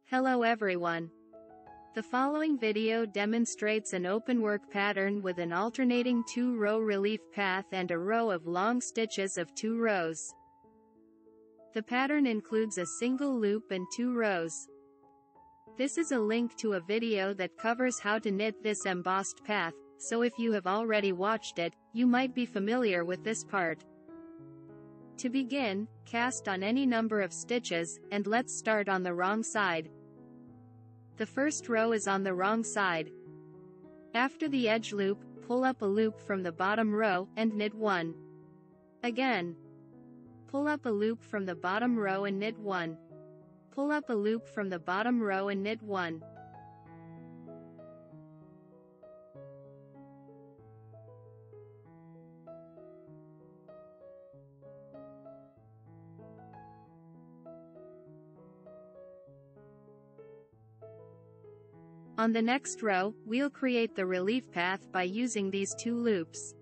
Hello everyone. The following video demonstrates an openwork pattern with an alternating 2-row relief path and a row of long stitches of 2 rows. The pattern includes a single loop and 2 rows. This is a link to a video that covers how to knit this embossed path, so if you have already watched it, you might be familiar with this part. To begin, cast on any number of stitches, and let's start on the wrong side. The first row is on the wrong side. After the edge loop, pull up a loop from the bottom row, and knit 1. Again. Pull up a loop from the bottom row and knit 1. Pull up a loop from the bottom row and knit 1. On the next row, we'll create the relief path by using these 2 loops.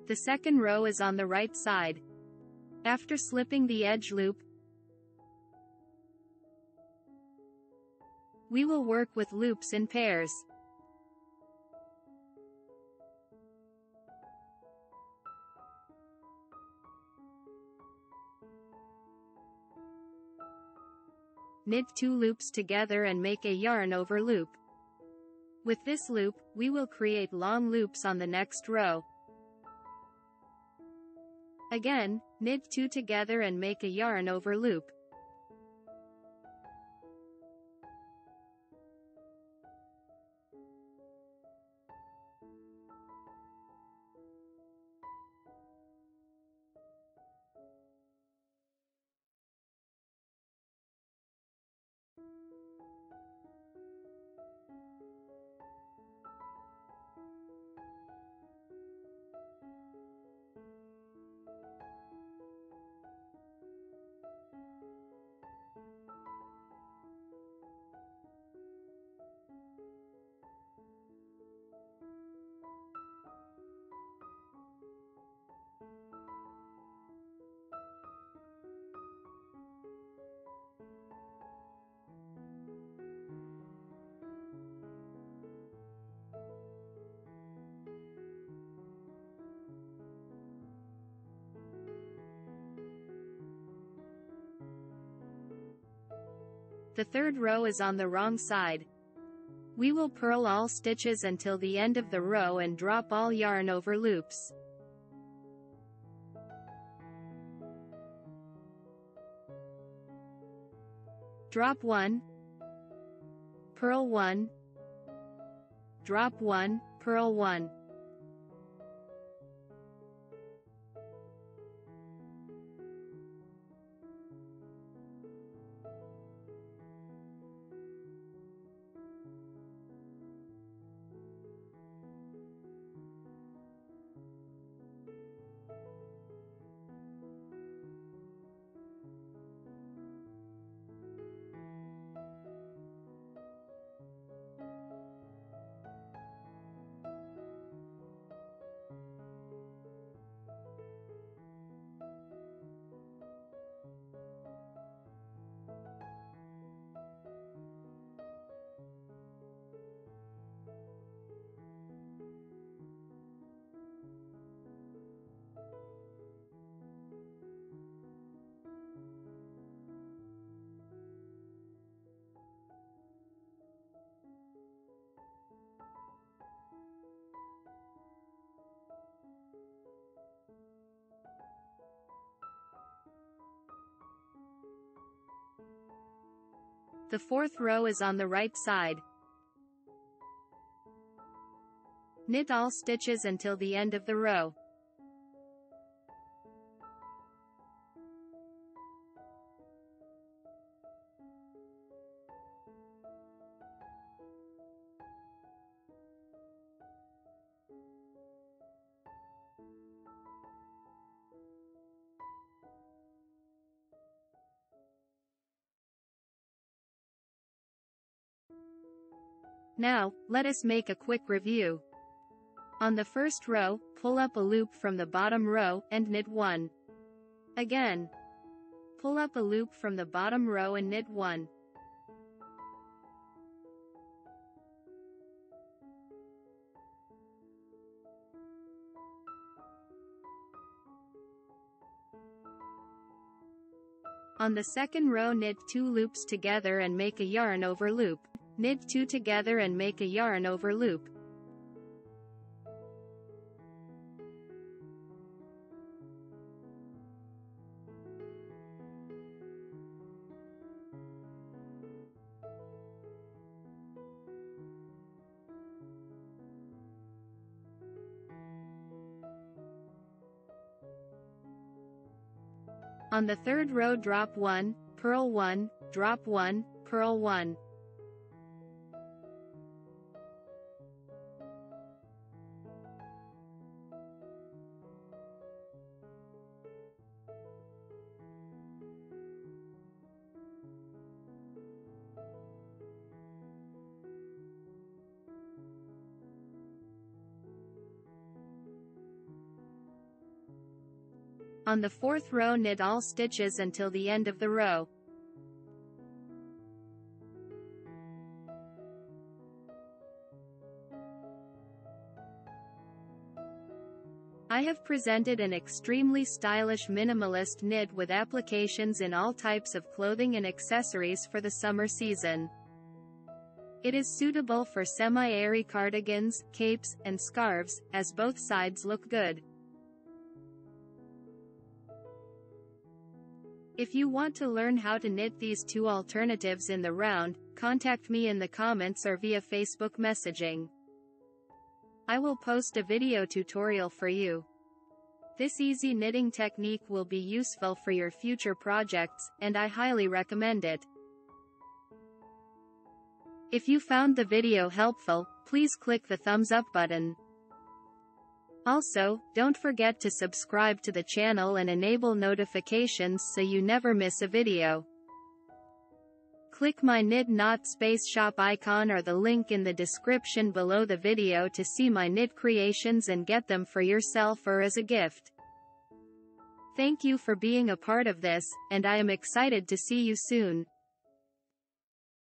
The second row is on the right side. After slipping the edge loop, we will work with loops in pairs. Knit 2 loops together and make a yarn over loop. With this loop, we will create long loops on the next row. Again, knit 2 together and make a yarn over loop. The third row is on the wrong side. We will purl all stitches until the end of the row and drop all yarn over loops. Drop 1, purl 1, drop 1, purl 1. The fourth row is on the right side. Knit all stitches until the end of the row. Now, let us make a quick review. On the first row, pull up a loop from the bottom row, and knit 1. Again. Pull up a loop from the bottom row and knit 1. On the second row, knit 2 loops together and make a yarn over loop. Knit 2 together and make a yarn over loop. On the third row, drop 1, purl 1, drop 1, purl 1. On the fourth row, knit all stitches until the end of the row. I have presented an extremely stylish minimalist knit with applications in all types of clothing and accessories for the summer season. It is suitable for semi-airy cardigans, capes, and scarves, as both sides look good. If you want to learn how to knit these two alternatives in the round, contact me in the comments or via Facebook messaging. I will post a video tutorial for you. This easy knitting technique will be useful for your future projects, and I highly recommend it. If you found the video helpful, please click the thumbs up button. Also, don't forget to subscribe to the channel and enable notifications so you never miss a video. Click my Knit Knot Space Shop icon or the link in the description below the video to see my knit creations and get them for yourself or as a gift. Thank you for being a part of this, and I am excited to see you soon.